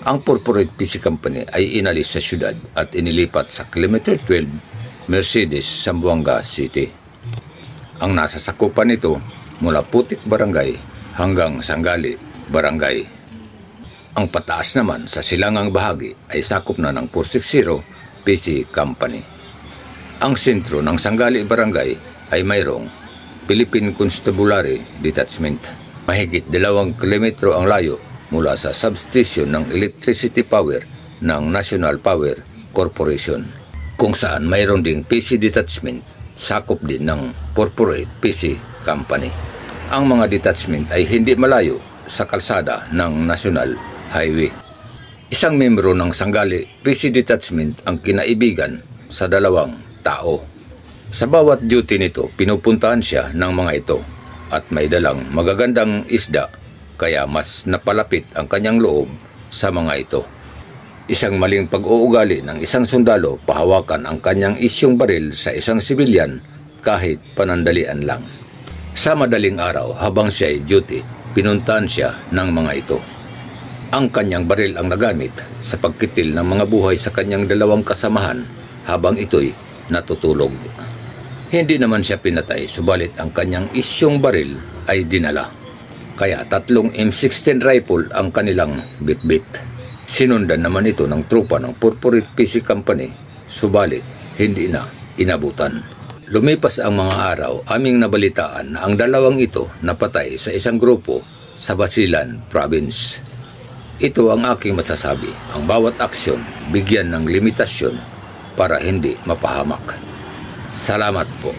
Ang Corporate PC Company ay inalis sa syudad at inilipat sa Kilometer 12, Mercedes, Zamboanga City. Ang nasa sakupan nito mula Putik Barangay hanggang Sangali Barangay. Ang pataas naman sa silangang bahagi ay sakop na ng 460 PC Company. Ang sentro ng Sangali Barangay ay mayroong Philippine Constabulary Detachment. Mahigit 2 kilometro ang layo mula sa substation ng electricity power ng National Power Corporation, kung saan mayroon ding PC detachment, sakop din ng Corporate PC Company. Ang mga detachment ay hindi malayo sa kalsada ng National Highway. Isang membro ng Sangali PC Detachment ang kinaibigan sa 2 tao. Sa bawat duty nito, pinupuntahan siya ng mga ito at may dalang magagandang isda, kaya mas napalapit ang kanyang loob sa mga ito. Isang maling pag-uugali ng isang sundalo pahawakan ang kanyang isyong baril sa isang sibilyan kahit panandalian lang. Sa madaling araw habang siya ay duty, pinuntahan siya ng mga ito. Ang kanyang baril ang nagamit sa pagkitil ng mga buhay sa kanyang 2 kasamahan habang ito'y natutulog. Hindi naman siya pinatay, subalit ang kanyang isyong baril ay dinala. Kaya 3 M16 rifle ang kanilang bitbit. Sinundan naman ito ng tropa ng Corporate PC Company, subalit hindi na inabutan. Lumipas ang mga araw, aming nabalitaan na ang 2 ito napatay sa isang grupo sa Basilan Province. Ito ang aking masasabi, ang bawat aksyon bigyan ng limitasyon para hindi mapahamak. Salamat po.